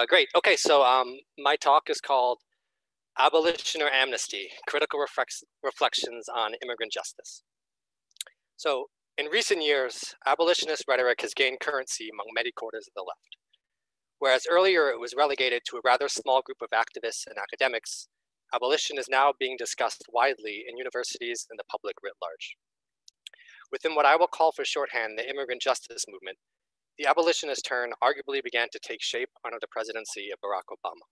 Great. Okay, so my talk is called Abolition or Amnesty, Critical Reflections on Immigrant Justice. So in recent years, abolitionist rhetoric has gained currency among many quarters of the left. Whereas earlier it was relegated to a rather small group of activists and academics, abolition is now being discussed widely in universities and the public writ large. Within what I will call for shorthand the immigrant justice movement, the abolitionist turn arguably began to take shape under the presidency of Barack Obama.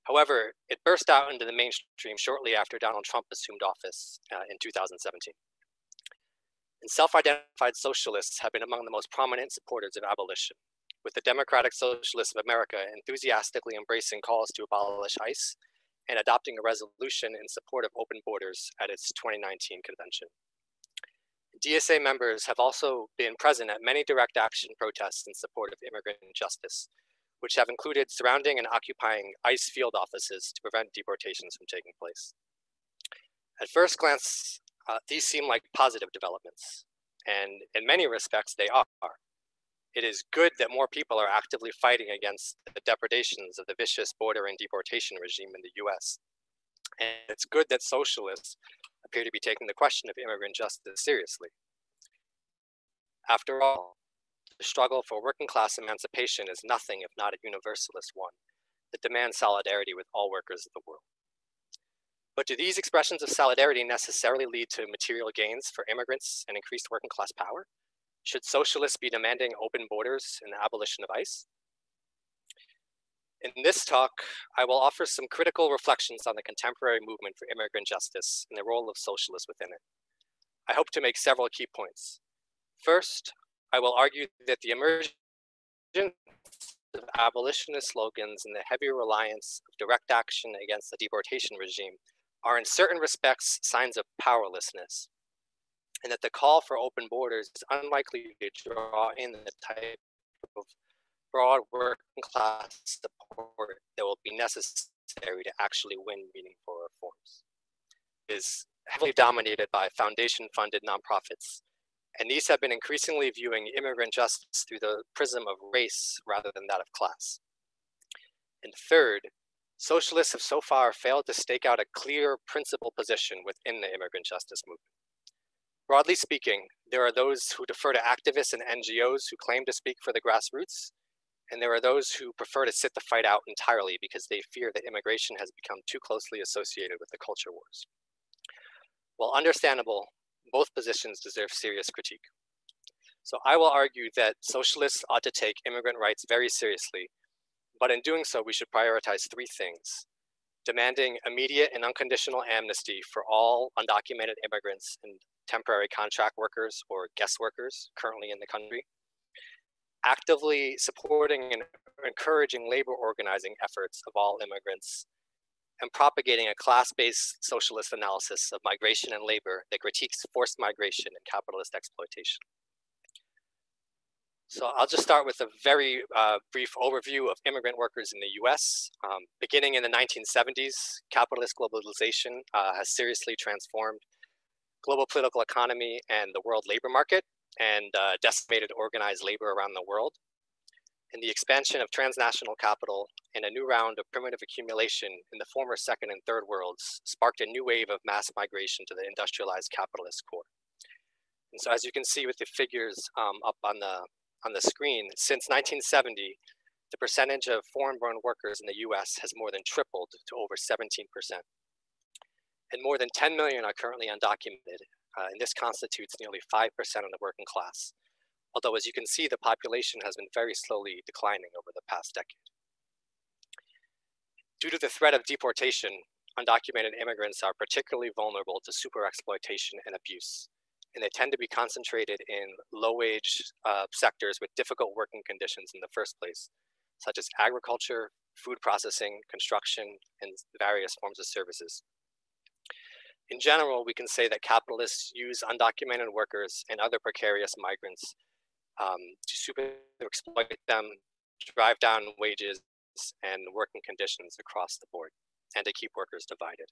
However, it burst out into the mainstream shortly after Donald Trump assumed office in 2017. And self-identified socialists have been among the most prominent supporters of abolition, with the Democratic Socialists of America enthusiastically embracing calls to abolish ICE and adopting a resolution in support of open borders at its 2019 convention. DSA members have also been present at many direct action protests in support of immigrant justice, which have included surrounding and occupying ICE field offices to prevent deportations from taking place. At first glance, these seem like positive developments, and in many respects they are. It is good that more people are actively fighting against the depredations of the vicious border and deportation regime in the US. And it's good that socialists appear to be taking the question of immigrant justice seriously. After all, the struggle for working class emancipation is nothing if not a universalist one that demands solidarity with all workers of the world. But do these expressions of solidarity necessarily lead to material gains for immigrants and increased working class power? Should socialists be demanding open borders and the abolition of ICE? In this talk, I will offer some critical reflections on the contemporary movement for immigrant justice and the role of socialists within it. I hope to make several key points. First, I will argue that the emergence of abolitionist slogans and the heavy reliance of direct action against the deportation regime are in certain respects signs of powerlessness, and that the call for open borders is unlikely to draw in the type of broad working class support that will be necessary to actually win meaningful reforms. It is heavily dominated by foundation-funded nonprofits, and these have been increasingly viewing immigrant justice through the prism of race rather than that of class. And third, socialists have so far failed to stake out a clear principled position within the immigrant justice movement. Broadly speaking, there are those who defer to activists and NGOs who claim to speak for the grassroots, and there are those who prefer to sit the fight out entirely because they fear that immigration has become too closely associated with the culture wars. While understandable, both positions deserve serious critique. So I will argue that socialists ought to take immigrant rights very seriously, but in doing so, we should prioritize three things: demanding immediate and unconditional amnesty for all undocumented immigrants and temporary contract workers or guest workers currently in the country, actively supporting and encouraging labor organizing efforts of all immigrants, and propagating a class-based socialist analysis of migration and labor that critiques forced migration and capitalist exploitation. So I'll just start with a very brief overview of immigrant workers in the US. Beginning in the 1970s, capitalist globalization has seriously transformed global political economy and the world labor market, and decimated organized labor around the world. And the expansion of transnational capital and a new round of primitive accumulation in the former second and third worlds sparked a new wave of mass migration to the industrialized capitalist core. And so as you can see with the figures up on the screen, since 1970, the percentage of foreign-born workers in the US has more than tripled to over 17%. And more than 10 million are currently undocumented, and this constitutes nearly 5% of the working class. Although, as you can see, the population has been very slowly declining over the past decade. Due to the threat of deportation, undocumented immigrants are particularly vulnerable to super exploitation and abuse, and they tend to be concentrated in low-wage sectors with difficult working conditions in the first place, such as agriculture, food processing, construction, and various forms of services. In general, we can say that capitalists use undocumented workers and other precarious migrants to super exploit them, drive down wages and working conditions across the board, and to keep workers divided.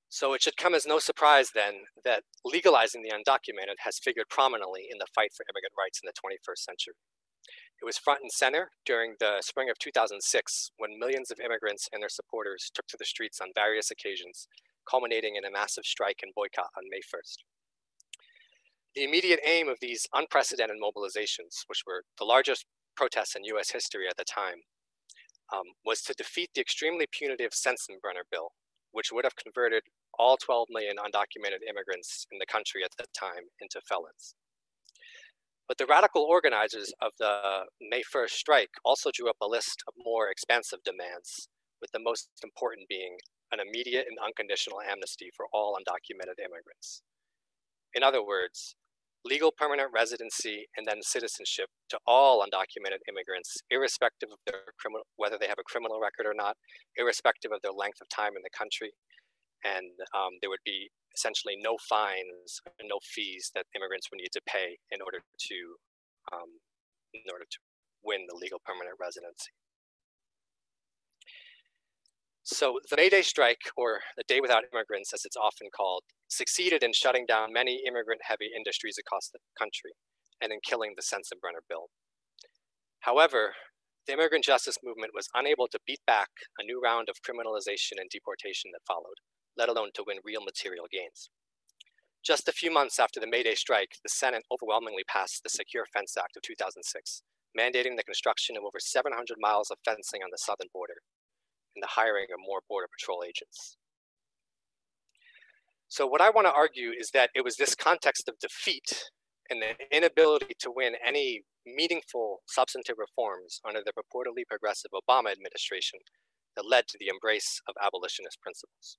So it should come as no surprise then that legalizing the undocumented has figured prominently in the fight for immigrant rights in the 21st century. It was front and center during the spring of 2006 when millions of immigrants and their supporters took to the streets on various occasions, culminating in a massive strike and boycott on May 1st. The immediate aim of these unprecedented mobilizations, which were the largest protests in US history at the time, was to defeat the extremely punitive Sensenbrenner bill, which would have converted all 12 million undocumented immigrants in the country at that time into felons. But the radical organizers of the May 1st strike also drew up a list of more expansive demands, with the most important being an immediate and unconditional amnesty for all undocumented immigrants. In other words, legal permanent residency and then citizenship to all undocumented immigrants, irrespective of their whether they have a criminal record or not, irrespective of their length of time in the country, and there would be essentially no fines and no fees that immigrants would need to pay in order to win the legal permanent residency. So the May Day strike, or the Day Without Immigrants, as it's often called, succeeded in shutting down many immigrant-heavy industries across the country and in killing the Sensenbrenner bill. However, the immigrant justice movement was unable to beat back a new round of criminalization and deportation that followed, let alone to win real material gains. Just a few months after the May Day strike, the Senate overwhelmingly passed the Secure Fence Act of 2006, mandating the construction of over 700 miles of fencing on the southern border and the hiring of more Border Patrol agents. So what I want to argue is that it was this context of defeat and the inability to win any meaningful substantive reforms under the purportedly progressive Obama administration that led to the embrace of abolitionist principles.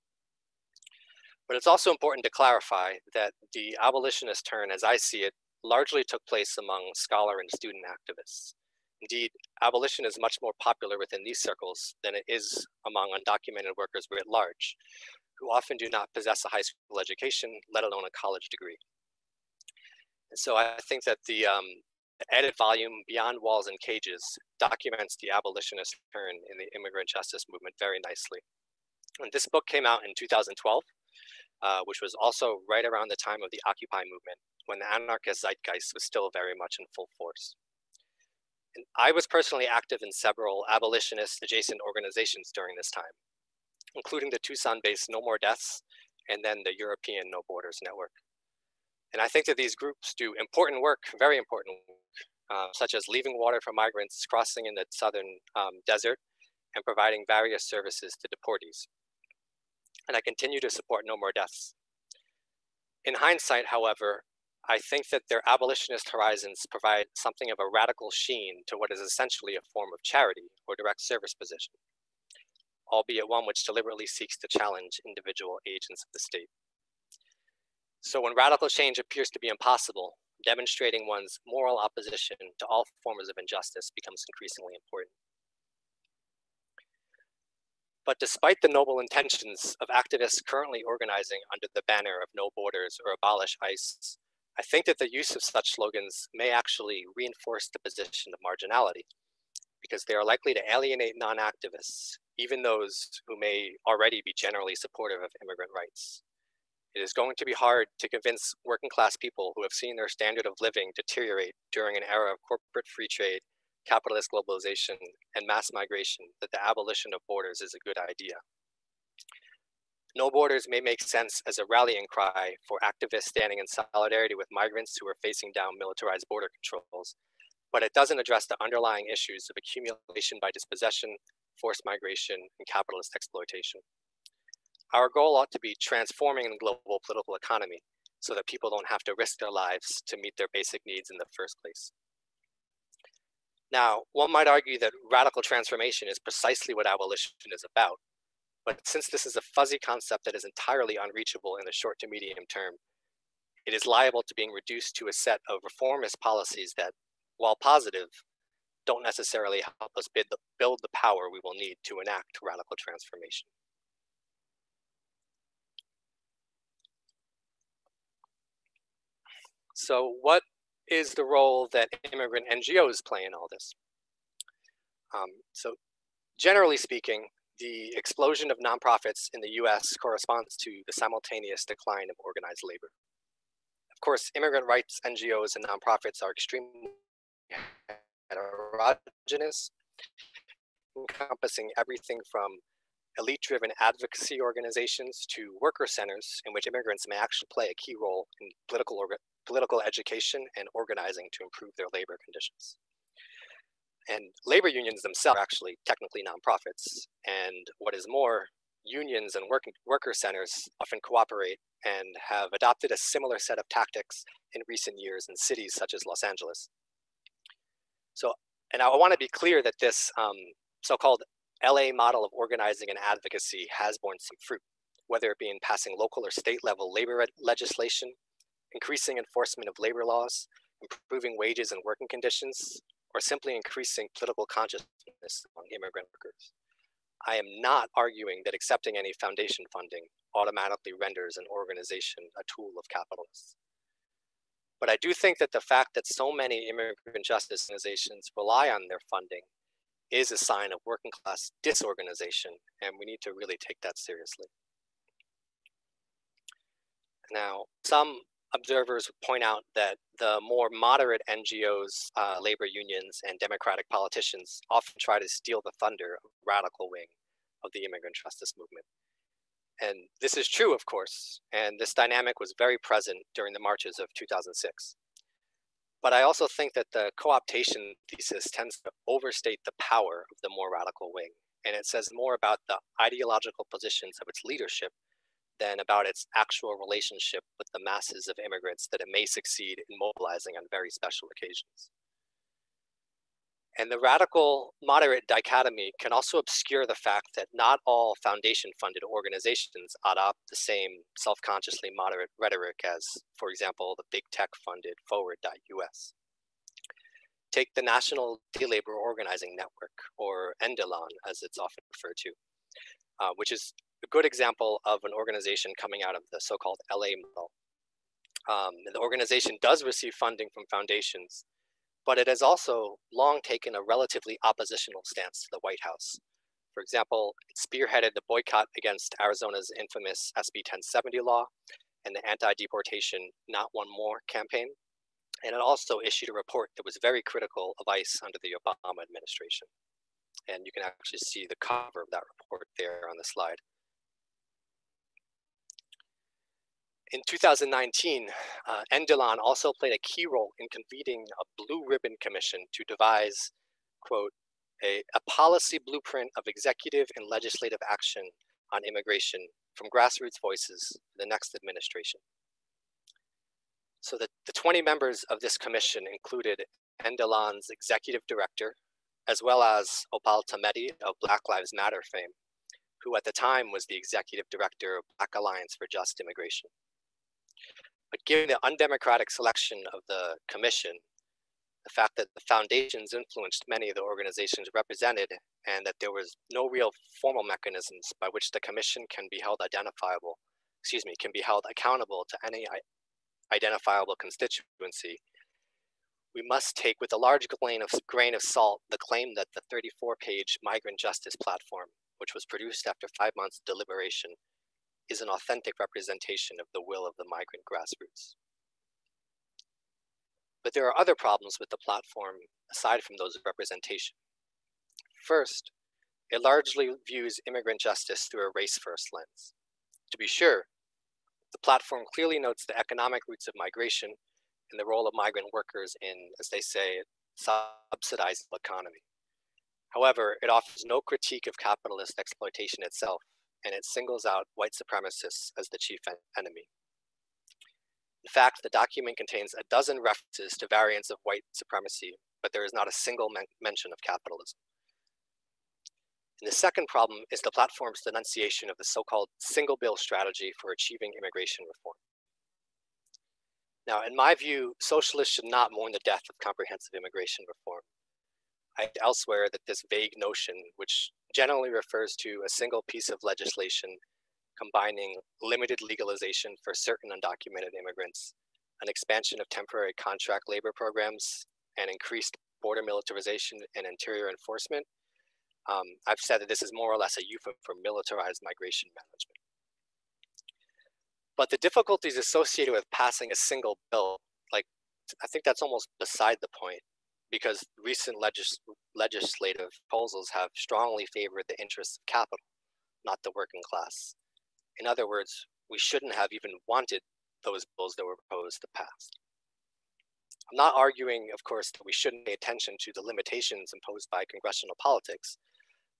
But it's also important to clarify that the abolitionist turn, as I see it, largely took place among scholar and student activists. Indeed, abolition is much more popular within these circles than it is among undocumented workers writ large, who often do not possess a high school education, let alone a college degree. And so I think that the edit volume, Beyond Walls and Cages, documents the abolitionist turn in the immigrant justice movement very nicely. And this book came out in 2012, which was also right around the time of the Occupy movement, when the anarchist zeitgeist was still very much in full force. And I was personally active in several abolitionist adjacent organizations during this time, including the Tucson-based No More Deaths and then the European No Borders Network. And I think that these groups do important work, very important work, such as leaving water for migrants crossing in the southern desert and providing various services to deportees. And I continue to support No More Deaths. In hindsight, however, I think that their abolitionist horizons provide something of a radical sheen to what is essentially a form of charity or direct service position, albeit one which deliberately seeks to challenge individual agents of the state. So when radical change appears to be impossible, demonstrating one's moral opposition to all forms of injustice becomes increasingly important. But despite the noble intentions of activists currently organizing under the banner of No Borders or Abolish ICE, I think that the use of such slogans may actually reinforce the position of marginality, because they are likely to alienate non-activists, even those who may already be generally supportive of immigrant rights. It is going to be hard to convince working class people who have seen their standard of living deteriorate during an era of corporate free trade, capitalist globalization, and mass migration that the abolition of borders is a good idea. No Borders may make sense as a rallying cry for activists standing in solidarity with migrants who are facing down militarized border controls, but it doesn't address the underlying issues of accumulation by dispossession, forced migration, and capitalist exploitation. Our goal ought to be transforming the global political economy so that people don't have to risk their lives to meet their basic needs in the first place. Now, one might argue that radical transformation is precisely what abolition is about. But since this is a fuzzy concept that is entirely unreachable in the short to medium term, it is liable to being reduced to a set of reformist policies that, while positive, don't necessarily help us build the power we will need to enact radical transformation. So what is the role that immigrant NGOs play in all this? So generally speaking, the explosion of nonprofits in the US corresponds to the simultaneous decline of organized labor. Of course, immigrant rights NGOs and nonprofits are extremely heterogeneous, encompassing everything from elite-driven advocacy organizations to worker centers in which immigrants may actually play a key role in political education and organizing to improve their labor conditions. And labor unions themselves are actually technically nonprofits. And what is more, unions and worker centers often cooperate and have adopted a similar set of tactics in recent years in cities such as Los Angeles. So, and I want to be clear that this so-called LA model of organizing and advocacy has borne some fruit, whether it be in passing local or state level labor legislation, increasing enforcement of labor laws, improving wages and working conditions, or simply increasing political consciousness among immigrant workers. I am not arguing that accepting any foundation funding automatically renders an organization a tool of capitalists. But I do think that the fact that so many immigrant justice organizations rely on their funding is a sign of working class disorganization, and we need to really take that seriously. Now, some observers point out that the more moderate NGOs, labor unions, and democratic politicians often try to steal the thunder of the radical wing of the immigrant justice movement. And this is true, of course, and this dynamic was very present during the marches of 2006. But I also think that the co-optation thesis tends to overstate the power of the more radical wing, and it says more about the ideological positions of its leadership than about its actual relationship with the masses of immigrants that it may succeed in mobilizing on very special occasions. And the radical moderate dichotomy can also obscure the fact that not all foundation-funded organizations adopt the same self-consciously moderate rhetoric as, for example, the big tech-funded Forward.us. Take the National Day Labor Organizing Network, or NDLON as it's often referred to, which is a good example of an organization coming out of the so-called LA model. The organization does receive funding from foundations, but it has also long taken a relatively oppositional stance to the White House. For example, it spearheaded the boycott against Arizona's infamous SB 1070 law and the anti-deportation Not One More campaign. And it also issued a report that was very critical of ICE under the Obama administration. And you can actually see the cover of that report there on the slide. In 2019, NDLON also played a key role in convening a blue ribbon commission to devise, quote, a policy blueprint of executive and legislative action on immigration from grassroots voices for the next administration. So the 20 members of this commission included NDLON's executive director, as well as Opal Tometi of Black Lives Matter fame, who at the time was the executive director of Black Alliance for Just Immigration. But given the undemocratic selection of the commission, the fact that the foundations influenced many of the organizations represented, and that there was no real formal mechanisms by which the commission can be held accountable to any identifiable constituency, we must take with a large grain of salt the claim that the 34-page Migrant Justice Platform, which was produced after 5 months of deliberation, is an authentic representation of the will of the migrant grassroots. But there are other problems with the platform aside from those of representation. First, it largely views immigrant justice through a race-first lens. To be sure, the platform clearly notes the economic roots of migration and the role of migrant workers in, as they say, subsidizing the economy. However, it offers no critique of capitalist exploitation itself, and it singles out white supremacists as the chief enemy. In fact, the document contains a dozen references to variants of white supremacy, but there is not a single mention of capitalism. And the second problem is the platform's denunciation of the so-called single bill strategy for achieving immigration reform. Now, in my view, socialists should not mourn the death of comprehensive immigration reform. I read elsewhere that this vague notion, which generally refers to a single piece of legislation combining limited legalization for certain undocumented immigrants, an expansion of temporary contract labor programs, and increased border militarization and interior enforcement, I've said that this is more or less a euphemism for militarized migration management. But the difficulties associated with passing a single bill, I think that's almost beside the point. because recent legislative proposals have strongly favored the interests of capital, not the working class. In other words, we shouldn't have even wanted those bills that were proposed to pass. I'm not arguing, of course, that we shouldn't pay attention to the limitations imposed by congressional politics,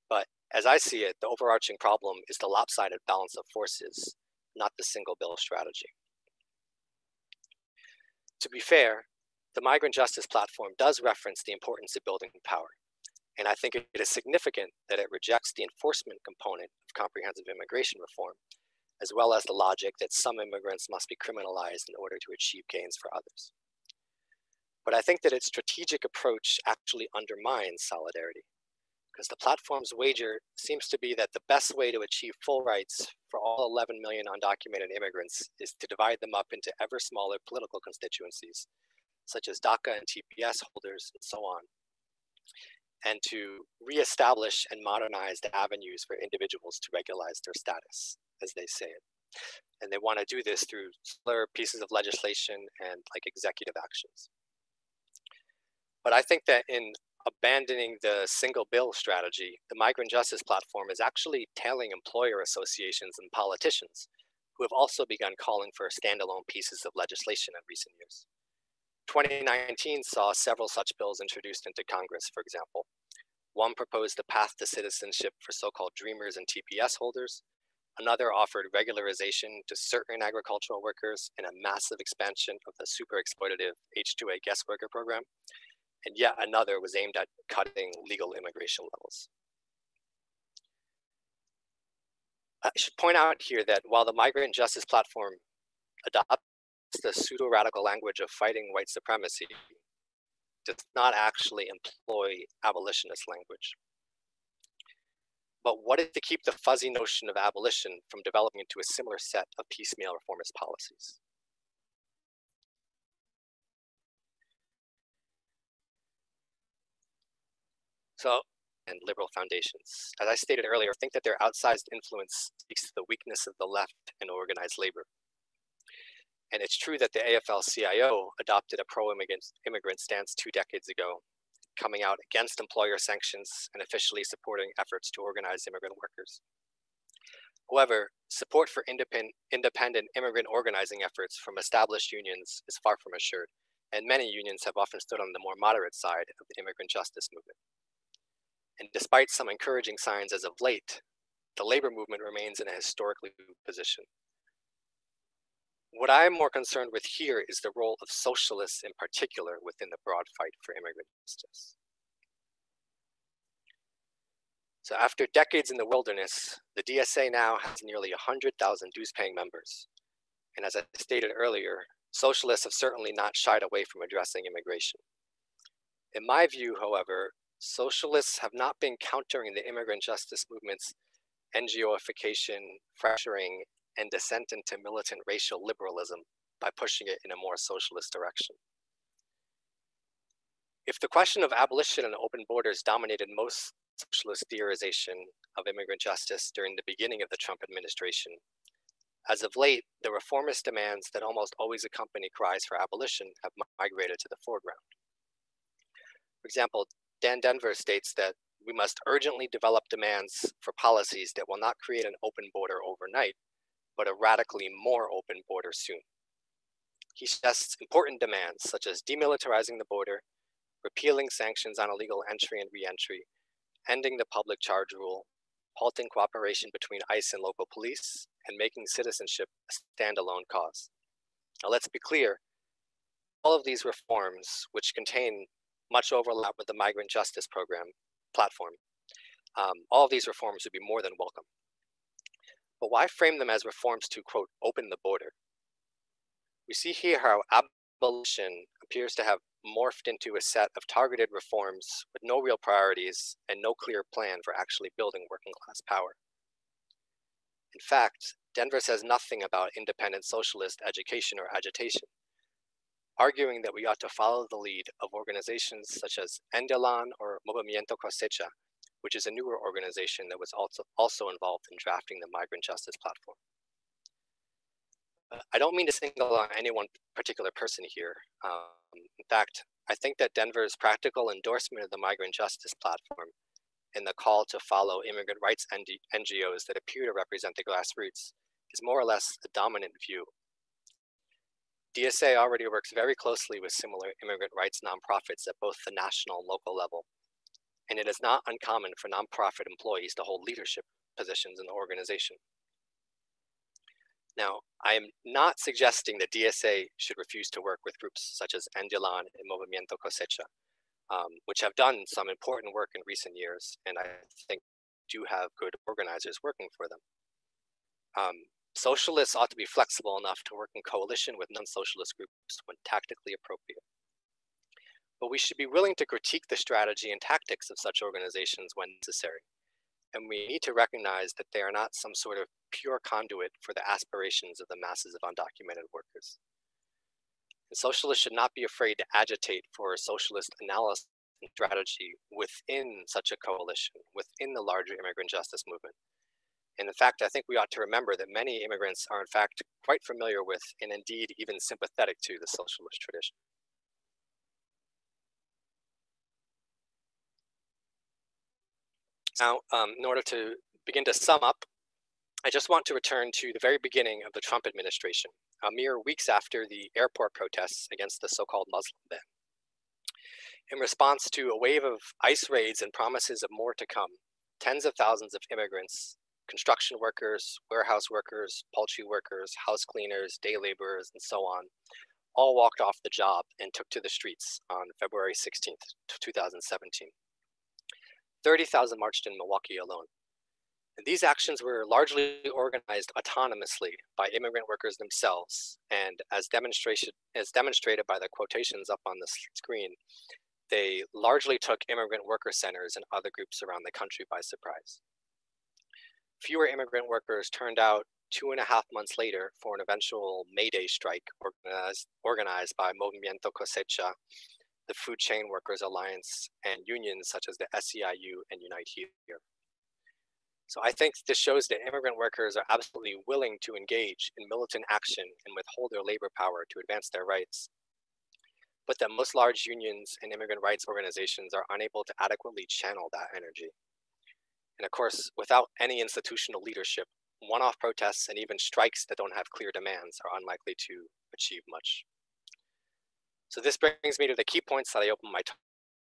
but as I see it, the overarching problem is the lopsided balance of forces, not the single bill strategy. To be fair, the Migrant Justice Platform does reference the importance of building power, and I think it is significant that it rejects the enforcement component of comprehensive immigration reform, as well as the logic that some immigrants must be criminalized in order to achieve gains for others. But I think that its strategic approach actually undermines solidarity, because the platform's wager seems to be that the best way to achieve full rights for all 11 million undocumented immigrants is to divide them up into ever smaller political constituencies, such as DACA and TPS holders and so on, and to reestablish and modernize the avenues for individuals to regularize their status, as they say it. And they want to do this through similar pieces of legislation and like executive actions. But I think that in abandoning the single bill strategy, the Migrant Justice Platform is actually tailing employer associations and politicians who have also begun calling for standalone pieces of legislation in recent years. 2019 saw several such bills introduced into Congress, for example. One proposed a path to citizenship for so-called Dreamers and TPS holders. Another offered regularization to certain agricultural workers and a massive expansion of the super exploitative H-2A guest worker program. And yet another was aimed at cutting legal immigration levels. I should point out here that while the Migrant Justice Platform adopts the pseudo-radical language of fighting white supremacy, does not actually employ abolitionist language. But what is to keep the fuzzy notion of abolition from developing into a similar set of piecemeal reformist policies? So, and liberal foundations. As I stated earlier, I think that their outsized influence speaks to the weakness of the left in organized labor. And it's true that the AFL-CIO adopted a pro-immigrant stance 2 decades ago, coming out against employer sanctions and officially supporting efforts to organize immigrant workers. However, support for independent immigrant organizing efforts from established unions is far from assured, and many unions have often stood on the more moderate side of the immigrant justice movement. And despite some encouraging signs as of late, the labor movement remains in a historically weak position. What I'm more concerned with here is the role of socialists in particular within the broad fight for immigrant justice. So after decades in the wilderness, the DSA now has nearly 100,000 dues-paying members. And as I stated earlier, socialists have certainly not shied away from addressing immigration. In my view, however, socialists have not been countering the immigrant justice movement's NGOification, fracturing, and descent into militant racial liberalism by pushing it in a more socialist direction. If the question of abolition and open borders dominated most socialist theorization of immigrant justice during the beginning of the Trump administration, as of late, the reformist demands that almost always accompany cries for abolition have migrated to the foreground. For example, Dan Denver states that we must urgently develop demands for policies that will not create an open border overnight, but a radically more open border soon. He suggests important demands such as demilitarizing the border, repealing sanctions on illegal entry and re-entry, ending the public charge rule, halting cooperation between ICE and local police, and making citizenship a standalone cause. Now let's be clear, all of these reforms, which contain much overlap with the Migrant Justice Platform, all of these reforms would be more than welcome. But why frame them as reforms to, quote, open the border? We see here how abolition appears to have morphed into a set of targeted reforms with no real priorities and no clear plan for actually building working class power. In fact, Denver says nothing about independent socialist education or agitation, arguing that we ought to follow the lead of organizations such as Endelan or Movimiento Cosecha, which is a newer organization that was also involved in drafting the Migrant Justice Platform. I don't mean to single out any one particular person here. In fact, I think that Denver's practical endorsement of the migrant justice platform and the call to follow immigrant rights NGOs that appear to represent the grassroots is more or less the dominant view. DSA already works very closely with similar immigrant rights nonprofits at both the national and local level, and it is not uncommon for nonprofit employees to hold leadership positions in the organization. Now, I am not suggesting that DSA should refuse to work with groups such as Andilan and Movimiento Cosecha, which have done some important work in recent years, and I think do have good organizers working for them. Socialists ought to be flexible enough to work in coalition with non-socialist groups when tactically appropriate. But we should be willing to critique the strategy and tactics of such organizations when necessary. And we need to recognize that they are not some sort of pure conduit for the aspirations of the masses of undocumented workers. And socialists should not be afraid to agitate for a socialist analysis and strategy within such a coalition, within the larger immigrant justice movement. And in fact, I think we ought to remember that many immigrants are in fact quite familiar with, and indeed even sympathetic to, the socialist tradition. Now, in order to begin to sum up, I just want to return to the very beginning of the Trump administration, mere weeks after the airport protests against the so-called Muslim ban. In response to a wave of ICE raids and promises of more to come, tens of thousands of immigrants, construction workers, warehouse workers, poultry workers, house cleaners, day laborers, and so on, all walked off the job and took to the streets on February 16th, 2017. 30,000 marched in Milwaukee alone. And these actions were largely organized autonomously by immigrant workers themselves, and as demonstrated by the quotations up on the screen, they largely took immigrant worker centers and other groups around the country by surprise. Fewer immigrant workers turned out 2.5 months later for an eventual May Day strike organized by Movimiento Cosecha, the Food Chain Workers Alliance, and unions such as the SEIU and Unite Here. So I think this shows that immigrant workers are absolutely willing to engage in militant action and withhold their labor power to advance their rights, but that most large unions and immigrant rights organizations are unable to adequately channel that energy. And of course, without any institutional leadership, one-off protests and even strikes that don't have clear demands are unlikely to achieve much. So this brings me to the key points that I opened my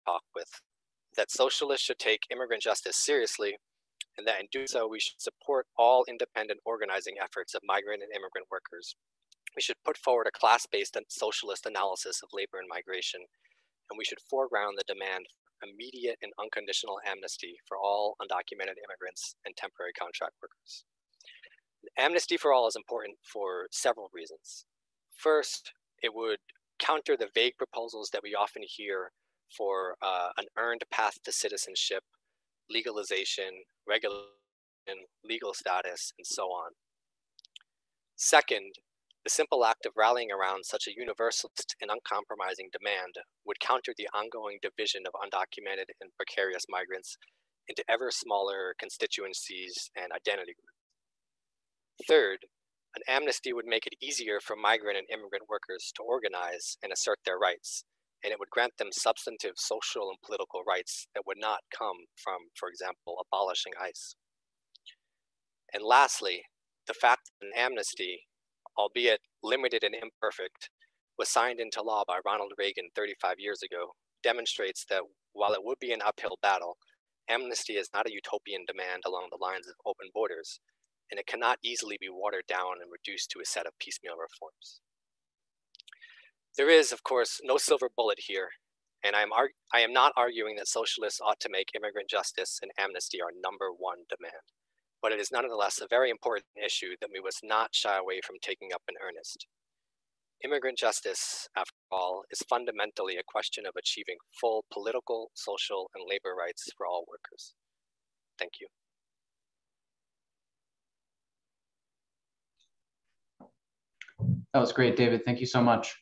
talk with: that socialists should take immigrant justice seriously, and that in doing so, we should support all independent organizing efforts of migrant and immigrant workers. We should put forward a class-based and socialist analysis of labor and migration, and we should foreground the demand for immediate and unconditional amnesty for all undocumented immigrants and temporary contract workers. Amnesty for all is important for several reasons. First, it would counter the vague proposals that we often hear for an earned path to citizenship, legalization, regulation, legal status, and so on. Second, the simple act of rallying around such a universalist and uncompromising demand would counter the ongoing division of undocumented and precarious migrants into ever smaller constituencies and identity groups. Third, an amnesty would make it easier for migrant and immigrant workers to organize and assert their rights, and it would grant them substantive social and political rights that would not come from, for example, abolishing ICE. And lastly, the fact that an amnesty, albeit limited and imperfect, was signed into law by Ronald Reagan 35 years ago, demonstrates that while it would be an uphill battle, amnesty is not a utopian demand along the lines of open borders, and it cannot easily be watered down and reduced to a set of piecemeal reforms. There is, of course, no silver bullet here, and I am not arguing that socialists ought to make immigrant justice and amnesty our #1 demand, but it is nonetheless a very important issue that we must not shy away from taking up in earnest. Immigrant justice, after all, is fundamentally a question of achieving full political, social, and labor rights for all workers. Thank you. That was great, David. Thank you so much.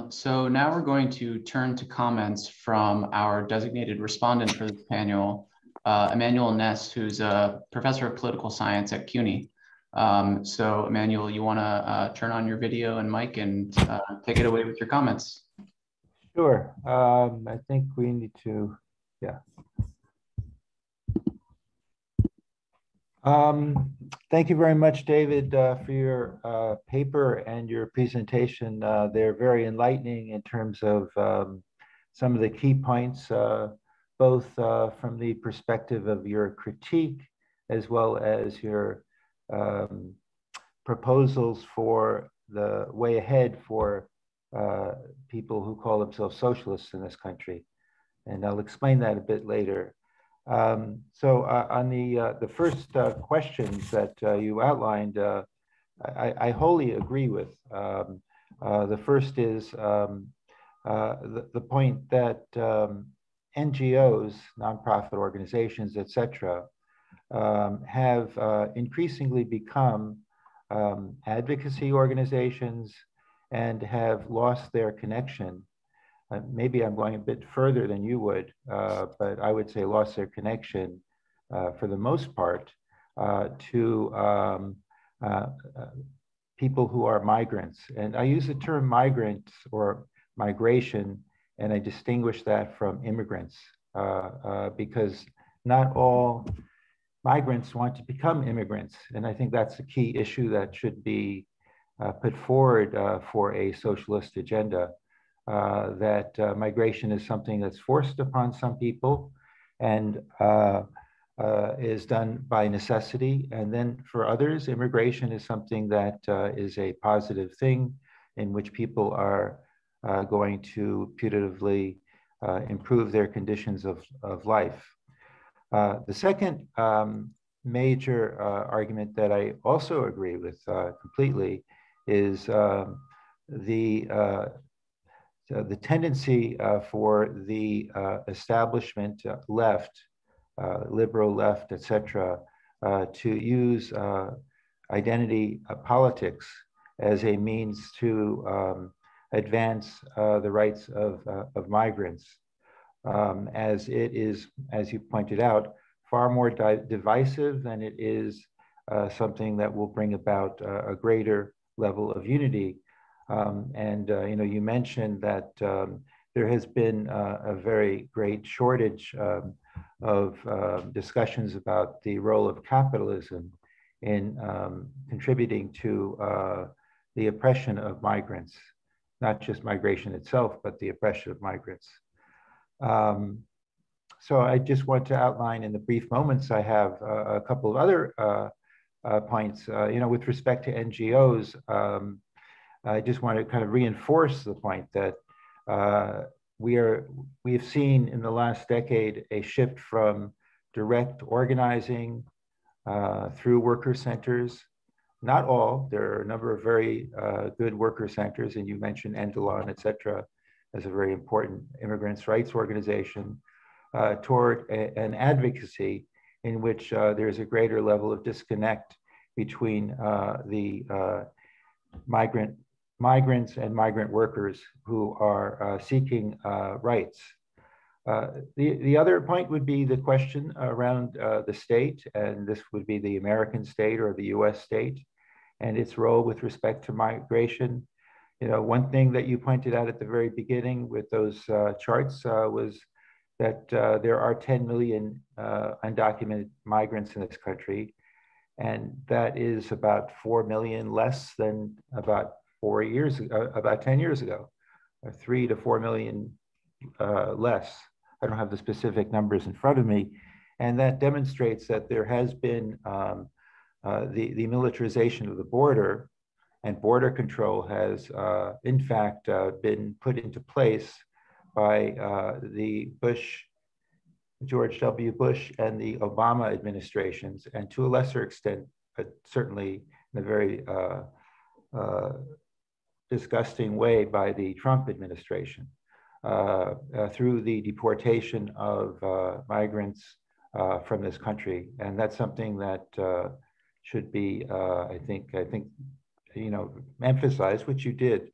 So now we're going to turn to comments from our designated respondent for this panel, Immanuel Ness, who's a professor of political science at CUNY. So Immanuel, you want to turn on your video and mic and take it away with your comments? Sure. I think we need to, yeah. Thank you very much, David, for your paper and your presentation. They're very enlightening in terms of some of the key points, both from the perspective of your critique as well as your proposals for the way ahead for people who call themselves socialists in this country. And I'll explain that a bit later. So on the first questions that you outlined, I wholly agree with. The first is the point that NGOs, nonprofit organizations, etc., have increasingly become advocacy organizations and have lost their connection. Maybe I'm going a bit further than you would, but I would say lost their connection for the most part to people who are migrants. And I use the term migrants or migration, and I distinguish that from immigrants because not all migrants want to become immigrants. And I think that's a key issue that should be put forward for a socialist agenda. That migration is something that's forced upon some people and is done by necessity. And then for others, immigration is something that is a positive thing in which people are going to putatively improve their conditions of life. The second major argument that I also agree with completely is the tendency for the establishment left, liberal left, etc., to use identity politics as a means to advance the rights of migrants, as it is, as you pointed out, far more divisive than it is something that will bring about a greater level of unity. You mentioned that there has been a very great shortage of discussions about the role of capitalism in contributing to the oppression of migrants, not just migration itself, but the oppression of migrants. So I just want to outline in the brief moments I have a couple of other points. With respect to NGOs, I just want to kind of reinforce the point that we have seen in the last decade a shift from direct organizing through worker centers. Not all, there are a number of very good worker centers, and you mentioned Endelon, et cetera, as a very important immigrants' rights organization, toward an advocacy in which there's a greater level of disconnect between the migrants and migrant workers who are seeking rights. The other point would be the question around the state, and this would be the American state or the US state and its role with respect to migration. One thing that you pointed out at the very beginning with those charts was that there are 10 million undocumented migrants in this country, and that is about 4 million less than about 10 years ago, 3 to 4 million less. I don't have the specific numbers in front of me. And that demonstrates that there has been the militarization of the border, and border control has in fact been put into place by the George W. Bush and the Obama administrations, and to a lesser extent, but certainly in a very disgusting way by the Trump administration, through the deportation of migrants from this country. And that's something that should be, I think, emphasized, which you did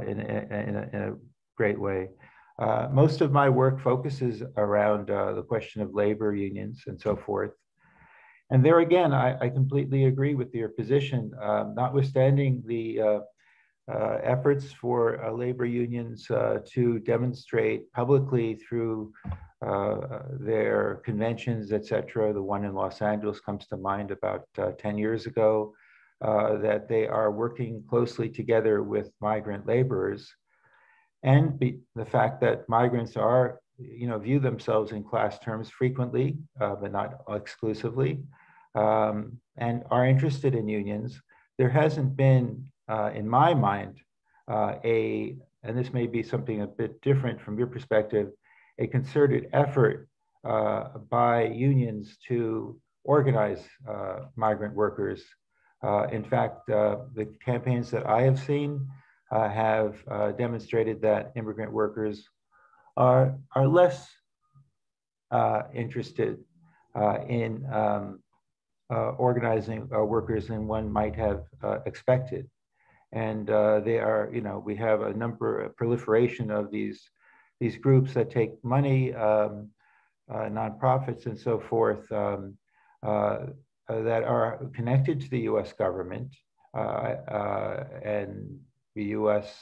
in a great way. Most of my work focuses around the question of labor unions and so forth. And there again, I completely agree with your position, notwithstanding the efforts for labor unions to demonstrate publicly through their conventions, et cetera. The one in Los Angeles comes to mind about 10 years ago, that they are working closely together with migrant laborers, and the fact that migrants are, view themselves in class terms frequently, but not exclusively, and are interested in unions. There hasn't been, in my mind, and this may be something a bit different from your perspective, a concerted effort by unions to organize migrant workers. In fact, the campaigns that I have seen have demonstrated that immigrant workers are less interested in organizing workers than one might have expected. And they are, we have a proliferation of these groups that take money, nonprofits and so forth, that are connected to the US government and the US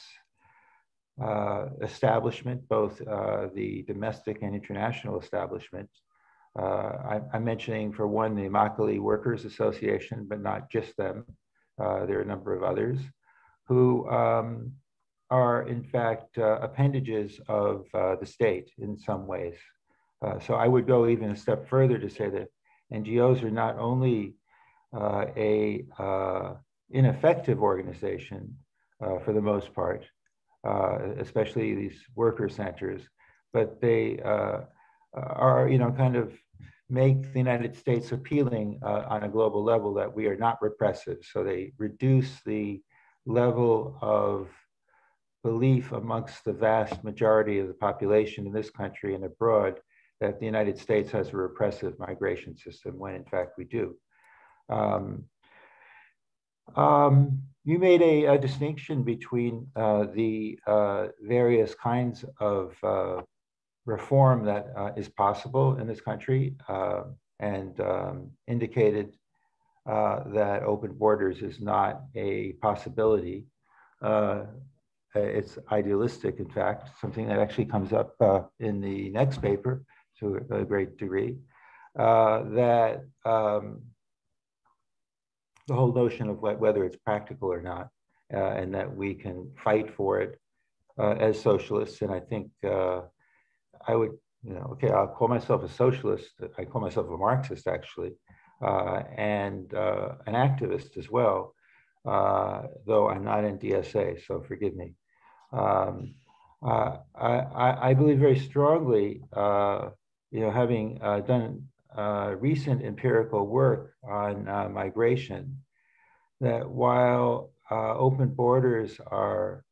establishment, both the domestic and international establishment. I'm mentioning, for one, the Immokalee Workers Association, but not just them. There are a number of others who are, in fact, appendages of the state in some ways. So I would go even a step further to say that NGOs are not only a ineffective organization for the most part, especially these worker centers, but they are, kind of make the United States appealing on a global level, that we are not repressive. So they reduce the level of belief amongst the vast majority of the population in this country and abroad that the United States has a repressive migration system, when in fact we do. You made a distinction between the various kinds of reform that is possible in this country, and indicated that open borders is not a possibility. It's idealistic, in fact, something that actually comes up in the next paper to a great degree, that the whole notion of whether it's practical or not, and that we can fight for it as socialists. And I think I would, okay, I'll call myself a socialist. I call myself a Marxist, actually, and an activist as well, though I'm not in DSA, so forgive me. I believe very strongly, having done recent empirical work on migration, that while open borders are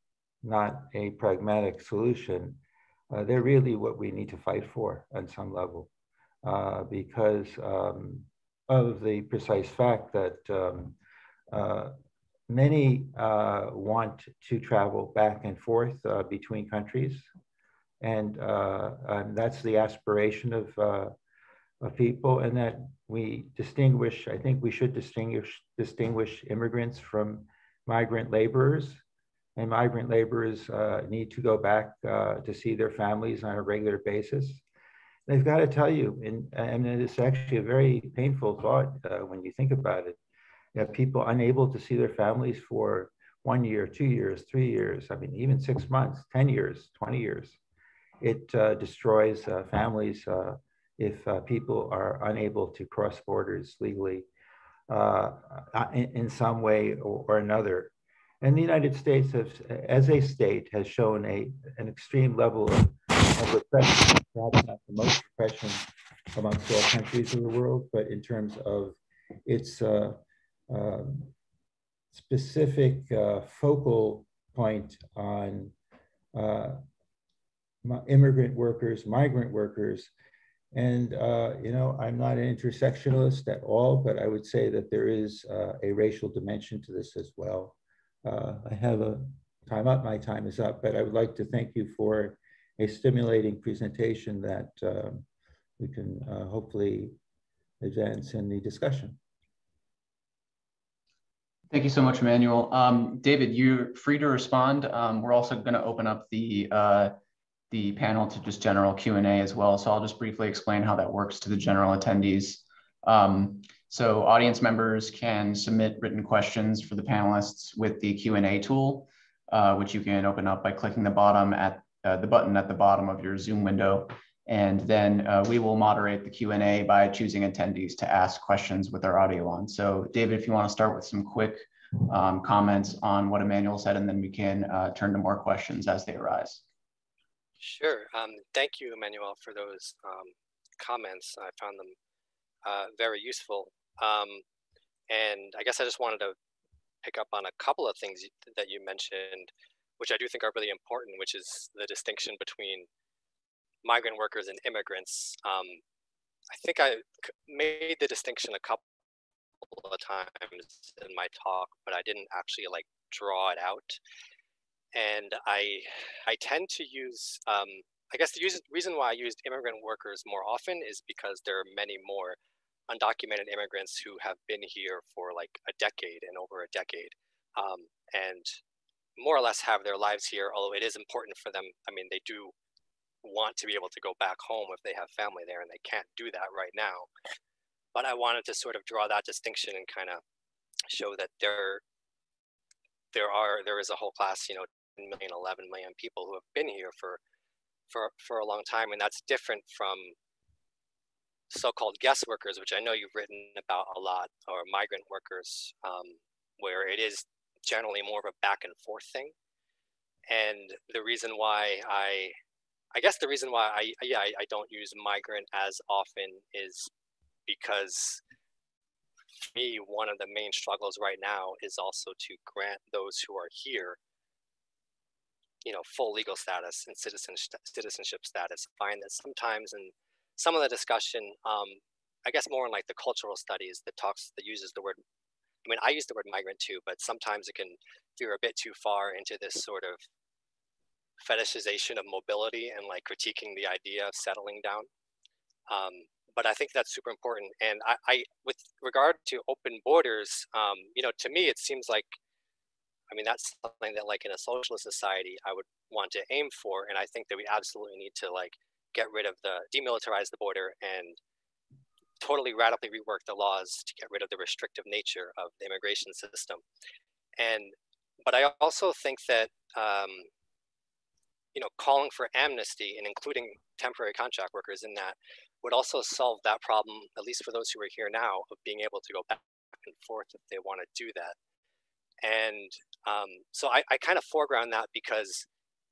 not a pragmatic solution, they're really what we need to fight for on some level, because of the precise fact that many want to travel back and forth between countries, and that's the aspiration of people, and that we distinguish. I think we should distinguish immigrants from migrant laborers, and migrant laborers need to go back to see their families on a regular basis. They've got to tell you, and it's actually a very painful thought when you think about it. People unable to see their families for 1 year, 2 years, 3 years, I mean, even 6 months, 10 years, 20 years. It destroys families if people are unable to cross borders legally in some way or another. And the United States, as a state, has shown an extreme level of repression, perhaps not the most repression amongst all countries in the world, but in terms of its specific focal point on immigrant workers, migrant workers. And, I'm not an intersectionalist at all, but I would say that there is a racial dimension to this as well. I have a time up, my time is up, but I would like to thank you for a stimulating presentation that we can hopefully advance in the discussion. Thank you so much, Immanuel. David, you're free to respond. We're also going to open up the panel to just general Q&A as well. So I'll just briefly explain how that works to the general attendees. So audience members can submit written questions for the panelists with the Q&A tool, which you can open up by clicking the button at the bottom of your Zoom window. And then we will moderate the Q&A by choosing attendees to ask questions with our audio on. So David, if you want to start with some quick comments on what Immanuel said, and then we can turn to more questions as they arise. Sure. Thank you, Immanuel, for those comments. I found them very useful. And I guess I just wanted to pick up on a couple of things that you mentioned, which I do think are really important, which is the distinction between migrant workers and immigrants. I think I made the distinction a couple of times in my talk, but I didn't actually like draw it out. And I tend to use, I guess the reason why I used immigrant workers more often is because there are many more undocumented immigrants who have been here for like a decade and over a decade, and more or less have their lives here, although it is important for them. I mean, they do want to be able to go back home if they have family there, and they can't do that right now. But I wanted to sort of draw that distinction and kind of show that there is a whole class, 10 million, 11 million people who have been here for a long time, and that's different from so-called guest workers, which I know you've written about a lot, or migrant workers, where it is generally more of a back and forth thing. And the reason why I guess the reason why I don't use migrant as often is because for me, one of the main struggles right now is also to grant those who are here, full legal status and citizenship status. I find that sometimes in some of the discussion, I guess more in like the cultural studies that uses the word, I mean, I use the word migrant too, but sometimes it can veer a bit too far into this sort of fetishization of mobility and like critiquing the idea of settling down. But I think that's super important. And I with regard to open borders, to me, it seems like, I mean, that's something that like in a socialist society, I would want to aim for. And I think that we absolutely need to like demilitarize the border and totally radically rework the laws to get rid of the restrictive nature of the immigration system. But I also think that, calling for amnesty and including temporary contract workers in that would also solve that problem, at least for those who are here now, of being able to go back and forth if they want to do that. And so I kind of foreground that because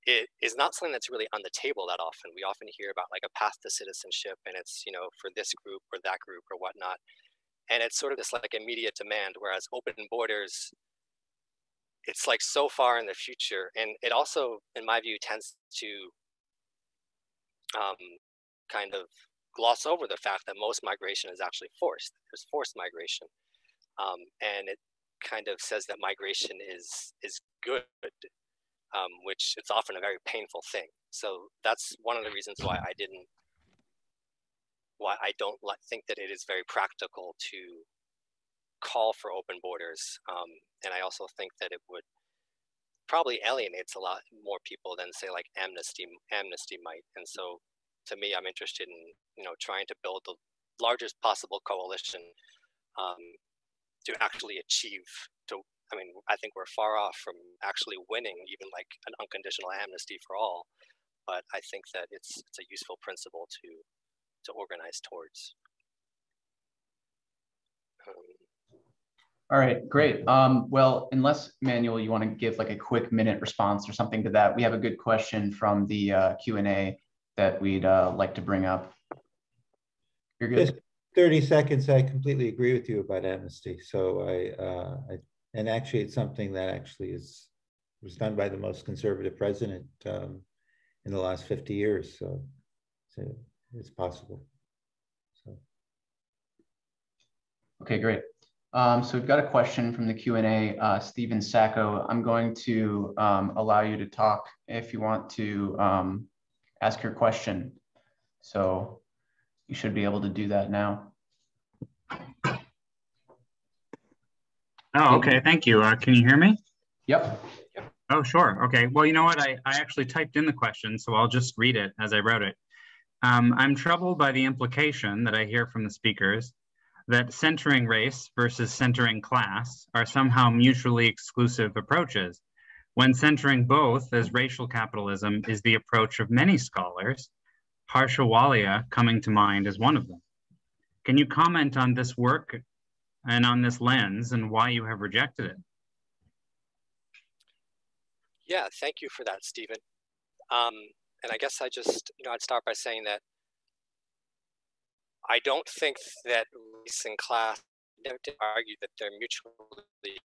it is not something that's really on the table that often. We often hear about like a path to citizenship, and it's, for this group or that group or whatnot. And it's sort of this like immediate demand, whereas open borders, it's like so far in the future. And it also, in my view, tends to kind of gloss over the fact that most migration is actually forced. There's forced migration. And it kind of says that migration is good, which it's often a very painful thing. So that's one of the reasons why I don't think that it is very practical to call for open borders. And I also think that it would probably alienates a lot more people than say like Amnesty might. And so to me, I'm interested in, trying to build the largest possible coalition to actually achieve I think we're far off from actually winning even like an unconditional amnesty for all, but I think that it's a useful principle to organize towards. All right, great. Well, unless Immanuel, you want to give like a quick minute response or something to that, we have a good question from the Q&A that we'd like to bring up. You're good. Just 30 seconds. I completely agree with you about amnesty. So and actually it's something that actually was done by the most conservative president in the last 50 years. So it's possible. So. Okay, great. So we've got a question from the Q&A, Stephen Sacco. I'm going to allow you to talk if you want to ask your question. So you should be able to do that now. Oh, okay. Thank you. Can you hear me? Yep. Oh, sure. Okay. Well, you know what? I actually typed in the question, so I'll just read it as I wrote it. I'm troubled by the implication that I hear from the speakers that centering race versus centering class are somehow mutually exclusive approaches, when centering both as racial capitalism is the approach of many scholars, Harsha Walia coming to mind as one of them. Can you comment on this work and on this lens and why you have rejected it? Yeah, thank you for that, Stephen. And I guess I'd start by saying that I don't think that race and class to argue that they're mutually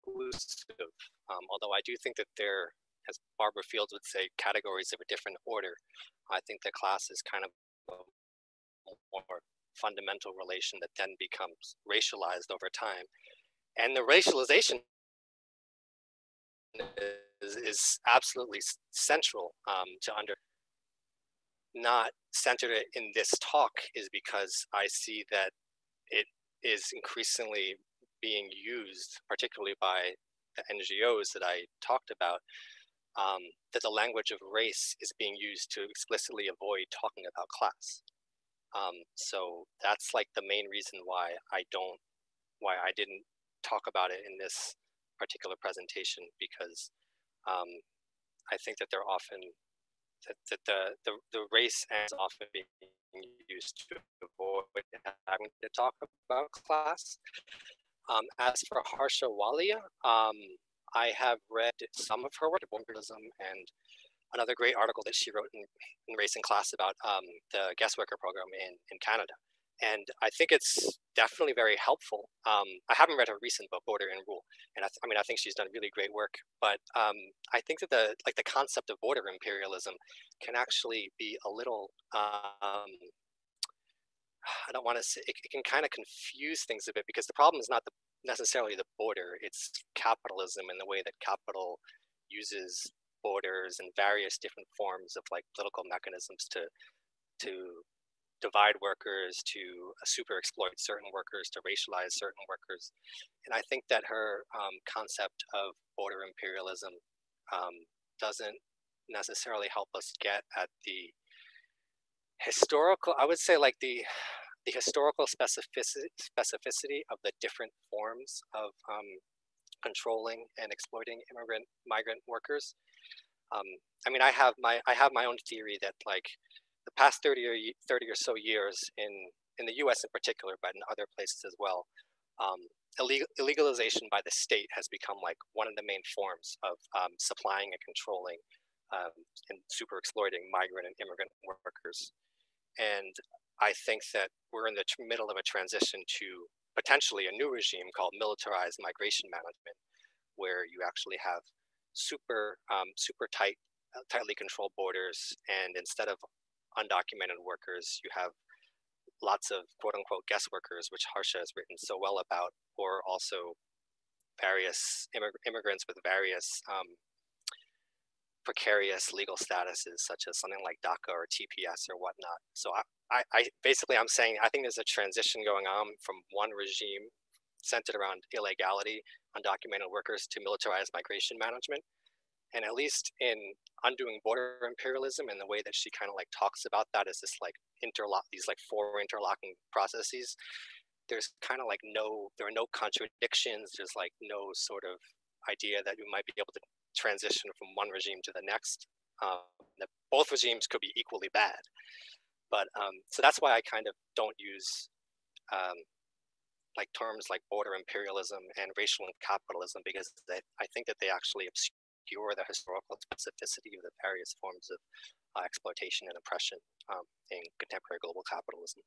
exclusive, although I do think that they're, as Barbara Fields would say, categories of a different order. I think that class is kind of a more fundamental relation that then becomes racialized over time. And the racialization is absolutely central to not centered it in this talk is because I see that it is increasingly being used, particularly by the NGOs that I talked about, that the language of race is being used to explicitly avoid talking about class. So that's like the main reason why I didn't talk about it in this particular presentation, because I think that they're often that the race is often being used to avoid having to talk about class. As for Harsha Walia, I have read some of her work, and another great article that she wrote in Race and Class about the guest worker program in Canada. And I think it's definitely very helpful. I haven't read her recent book, Border and Rule, and I think she's done really great work. But I think that the concept of border imperialism can actually be a little. I don't want to say it can kind of confuse things a bit, because the problem is not necessarily the border; it's capitalism and the way that capital uses borders and various different forms of like political mechanisms to divide workers, to super exploit certain workers, to racialize certain workers. And I think that her concept of border imperialism doesn't necessarily help us get at the historical, I would say like the historical specificity of the different forms of controlling and exploiting migrant workers. I have my own theory that like the past 30 or so years in the US in particular, but in other places as well, illegalization by the state has become like one of the main forms of supplying and controlling and super exploiting migrant and immigrant workers. And I think that we're in the middle of a transition to potentially a new regime called militarized migration management, where you actually have super tightly controlled borders, and instead of undocumented workers, you have lots of quote unquote guest workers, which Harsha has written so well about, or also various immigrants with various precarious legal statuses, such as something like DACA or TPS or whatnot. So I'm saying I think there's a transition going on from one regime centered around illegality, undocumented workers, to militarized migration management. And at least in Undoing Border Imperialism, and the way that she kind of like talks about that is this like these like four interlocking processes. There's kind of like there are no contradictions. There's like no sort of idea that you might be able to transition from one regime to the next. That both regimes could be equally bad. But so that's why I kind of don't use like terms like border imperialism and racial capitalism, because I think that they actually obscure the historical specificity of the various forms of exploitation and oppression in contemporary global capitalism.